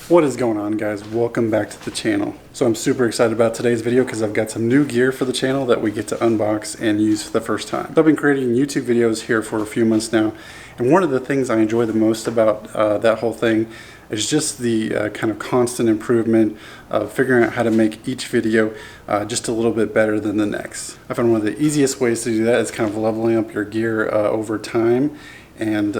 What is going on, guys? Welcome back to the channel. So I'm super excited about today's video because I've got some new gear for the channel that we get to unbox and use for the first time. So I've been creating YouTube videos here for a few months now, and one of the things I enjoy the most about that whole thing is just the kind of constant improvement of figuring out how to make each video just a little bit better than the next. I found one of the easiest ways to do that is kind of leveling up your gear over time. And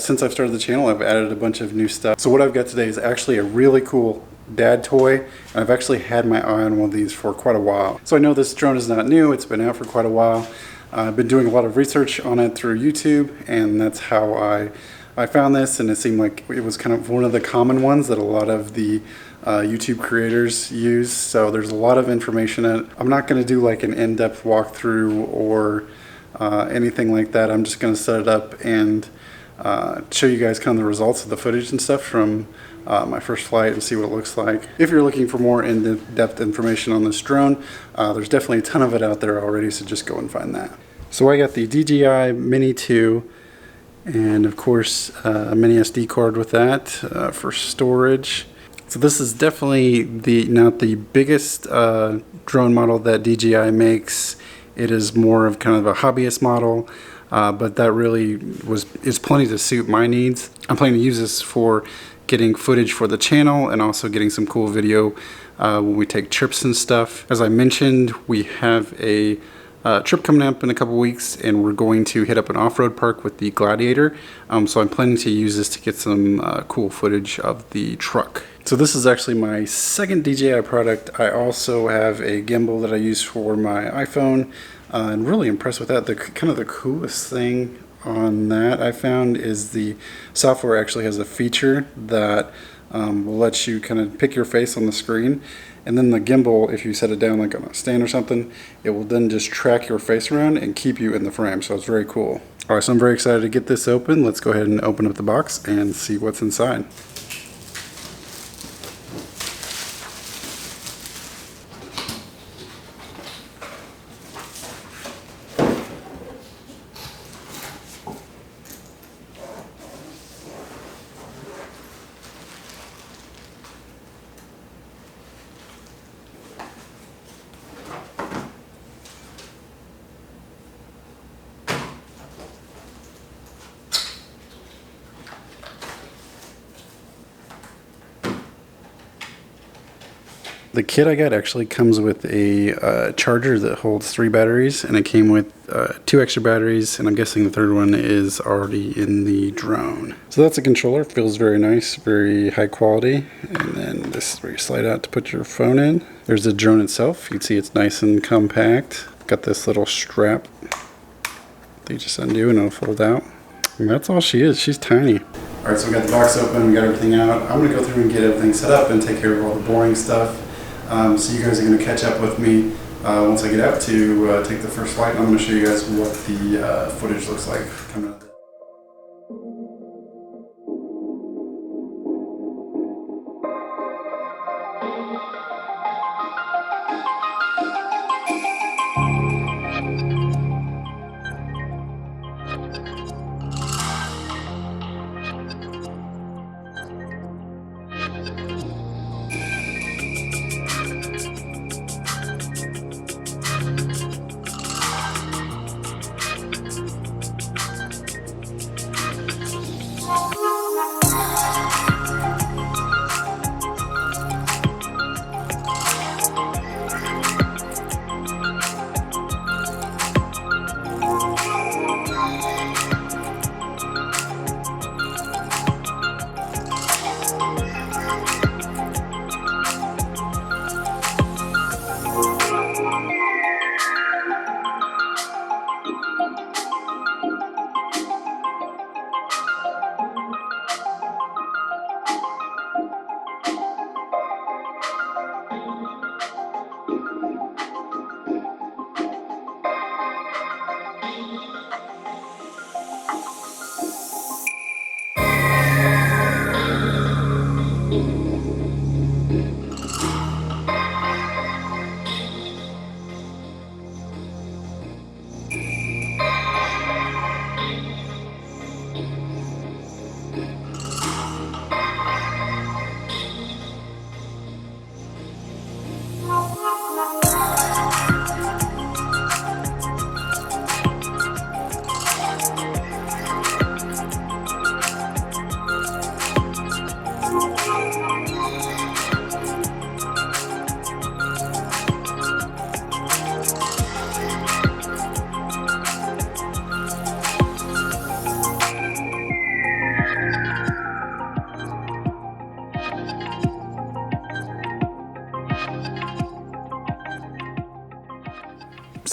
since I've started the channel, I've added a bunch of new stuff. So what I've got today is actually a really cool dad toy. And I've actually had my eye on one of these for quite a while. So I know this drone is not new. It's been out for quite a while. I've been doing a lot of research on it through YouTube, and that's how I found this. And it seemed like it was kind of one of the common ones that a lot of the YouTube creators use. So there's a lot of information in it. I'm not going to do like an in-depth walkthrough or anything like that. I'm just going to set it up and show you guys kind of the results of the footage and stuff from my first flight and see what it looks like. If you're looking for more in-depth information on this drone, there's definitely a ton of it out there already, so just go and find that. So I got the DJI Mini 2 and of course a mini SD card with that for storage. So this is definitely not the biggest drone model that DJI makes. It is more of kind of a hobbyist model, but that really is plenty to suit my needs. I'm planning to use this for getting footage for the channel and also getting some cool video when we take trips and stuff. As I mentioned, we have a trip coming up in a couple weeks, and we're going to hit up an off-road park with the Gladiator. So I'm planning to use this to get some cool footage of the truck. So this is actually my second DJI product. I also have a gimbal that I use for my iPhone, and really impressed with that. Kind of the coolest thing on that I found is the software actually has a feature that will let you kind of pick your face on the screen, and then the gimbal, if you set it down like on a stand or something, it will then just track your face around and keep you in the frame. So it's very cool. All right, so I'm very excited to get this open. Let's go ahead and open up the box and see what's inside. The kit I got actually comes with a charger that holds 3 batteries, and it came with 2 extra batteries, and I'm guessing the third one is already in the drone. So that's a controller. Feels very nice, very high quality. And then this is where you slide out to put your phone in. There's the drone itself. You can see it's nice and compact. Got this little strap that you just undo and it'll fold out. And that's all she is. She's tiny. All right, so we got the box open, we got everything out. I'm gonna go through and get everything set up and take care of all the boring stuff. So you guys are going to catch up with me once I get out to take the first flight. And I'm going to show you guys what the footage looks like coming up.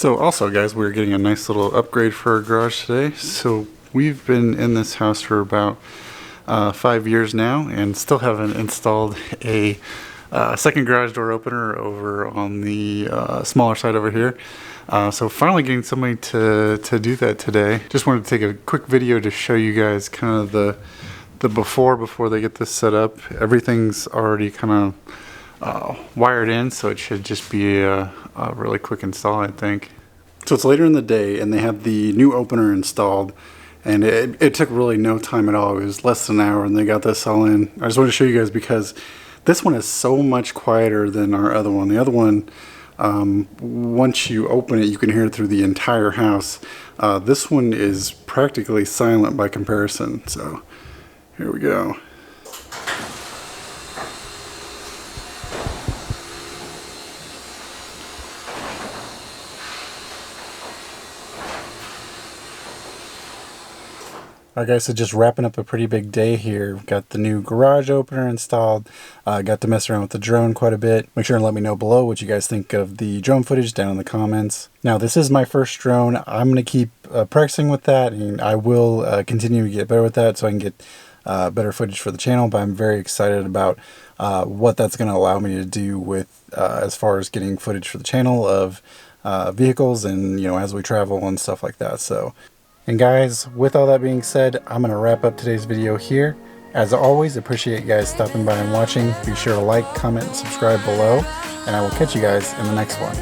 So also guys, we're getting a nice little upgrade for our garage today. So we've been in this house for about 5 years now and still haven't installed a second garage door opener over on the smaller side over here. So finally getting somebody to do that today. Just wanted to take a quick video to show you guys kind of the before they get this set up. Everything's already kind of wired in, so it should just be a really quick install, I think. So it's later in the day and they have the new opener installed, and it took really no time at all. It was less than an hour and they got this all in. I just wanted to show you guys because this one is so much quieter than our other one. The other one, once you open it, you can hear it through the entire house. This one is practically silent by comparison. So here we go. Alright guys, so just wrapping up a pretty big day here. Got the new garage opener installed. Got to mess around with the drone quite a bit. Make sure and let me know below what you guys think of the drone footage down in the comments. Now this is my first drone. I'm going to keep practicing with that, and I will continue to get better with that so I can get better footage for the channel. But I'm very excited about what that's going to allow me to do with as far as getting footage for the channel of vehicles and, you know, as we travel and stuff like that. So. And guys, with all that being said, I'm going to wrap up today's video here. As always, appreciate you guys stopping by and watching. Be sure to like, comment, and subscribe below, and I will catch you guys in the next one.